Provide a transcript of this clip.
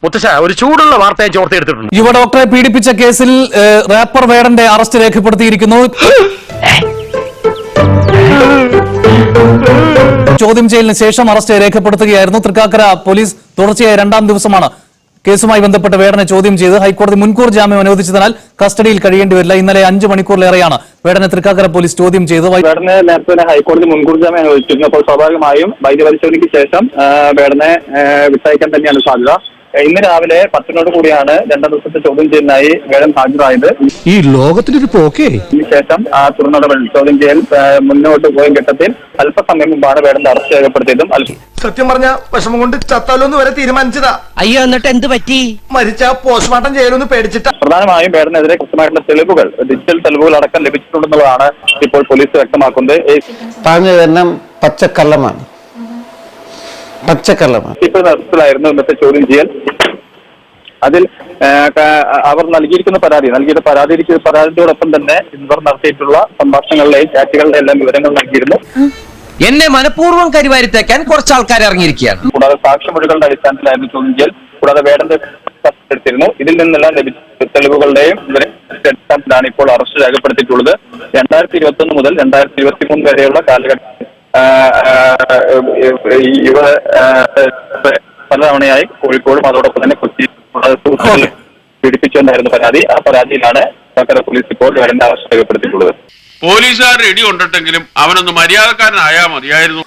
മുത്തശ്ശ ഒരു ചൂടുള്ള വാർത്തയെ ചോർത്തെടുത്തിട്ടുണ്ട്. യുവ ഡോക്ടറെ പീഡിപ്പിച്ച കേസിൽ റാപ്പർ വേടന്റെ അറസ്റ്റ് രേഖപ്പെടുത്തിയിരിക്കുന്നു. ചോദ്യം ചെയ്യലിന് ശേഷം അറസ്റ്റ് രേഖപ്പെടുത്തുകയായിരുന്നു. തൃക്കാക്കര പോലീസ് തുടർച്ചയായ രണ്ടാം ദിവസമാണ് കേസുമായി ബന്ധപ്പെട്ട് വേടനെ ചോദ്യം ചെയ്ത് ഹൈക്കോടതി മുൻകൂർ ജാമ്യം അനുവദിച്ചതിനാൽ കസ്റ്റഡിയിൽ കഴിയേണ്ടി വരില്ല. ഇന്നലെ 5 മണിക്കൂറിലേറെയാണ് വേടനെ തൃക്കാക്കര പോലീസ് ചോദ്യം ചെയ്തത്. വേടനെ നേരത്തെ ഹൈക്കോടതി മുൻകൂർ ജാമ്യം അനുവദിച്ചിരുന്നു. അപ്പോൾ സ്വാഭാവികമായും വൈദ്യപരിശോധനയ്ക്ക് ശേഷം വേടനെ വിട്ടയക്കാൻ തന്നെയാണ് സാധ്യത. ഇന്ന് രാവിലെ 10 കൂടിയാണ് രണ്ടാം ദിവസത്തെ ചോദ്യം ചെയ്യലിനായി വേടൻ ഹാജരായത്. ഈ ലോകത്തിലൊരു പോക്കേ. ഇതിനുശേഷം തുടർ നടപടി ചോദ്യം ചെയ്യൽ മുന്നോട്ട് പോയ ഘട്ടത്തിൽ അല്പസമയം മുമ്പാണ് വേടന്റെ അറസ്റ്റ് രേഖപ്പെടുത്തിയതും. സത്യം പറഞ്ഞ വിഷമം കൊണ്ട് ചത്താലോന്ന് വരെ തീരുമാനിച്ചതാ. അയ്യോ, എന്നിട്ട് എന്ത് പറ്റി? മരിച്ച പോസ്റ്റ്മോർട്ടം ചെയ്യലൊന്ന് പേടിച്ചിട്ടാ. പ്രധാനമായും വേടനെതിരെ കൃത്യമായിട്ടുള്ള തെളിവുകൾ, ഡിജിറ്റൽ തെളിവുകൾ അടക്കം ലഭിച്ചിട്ടുണ്ടെന്നുള്ളതാണ് ഇപ്പോൾ പോലീസ് വ്യക്തമാക്കുന്നത്. പറഞ്ഞു തന്നെ പച്ചക്കള്ളമാണ്. ഇപ്പോൾ നേതൃത്വത്തിലായിരുന്നു ഇന്നത്തെ ചോദ്യം ചെയ്യൽ. അതിൽ അവർ നൽകിയിരിക്കുന്ന പരാതിയോടൊപ്പം തന്നെ ഇവർ നടത്തിയിട്ടുള്ള സംഭാഷണങ്ങളുടെയും ചാറ്റുകളുടെയും എല്ലാം വിവരങ്ങൾ നൽകിയിരുന്നു. എന്നെ മനഃപൂർവ്വം കരിവാരിത്തേക്കാൻ കുറച്ച് ആൾക്കാർ ഇറങ്ങിയിരിക്കുകയാണ്. കൂടാതെ സാക്ഷിമൊഴികളുടെ അടിസ്ഥാനത്തിലായിരുന്നു ചോദ്യം ചെയ്യൽ. കൂടാതെ വേടന്റെ എടുത്തിരുന്നു. ഇതിൽ നിന്നെല്ലാം ലഭിച്ച തെളിവുകളുടെയും അടിസ്ഥാനത്തിലാണ് ഇപ്പോൾ അറസ്റ്റ് രേഖപ്പെടുത്തിയിട്ടുള്ളത്. 2021 മുതൽ 2023 വരെയുള്ള കാലഘട്ടം പലതവണയായി കോഴിക്കോടും അതോടൊപ്പം തന്നെ കൊച്ചി പീഡിപ്പിച്ചുകൊണ്ടായിരുന്നു പരാതി. ആ പരാതിയിലാണ് തൃക്കാക്കര പോലീസ് ഇപ്പോൾ വേടന്റെ അറസ്റ്റ് രേഖപ്പെടുത്തിയിട്ടുള്ളത്. പോലീസുകാർ ഇടി കൊണ്ടിട്ടെങ്കിലും അവനൊന്ന് മര്യാദക്കാരനായാൽ മതിയായിരുന്നു.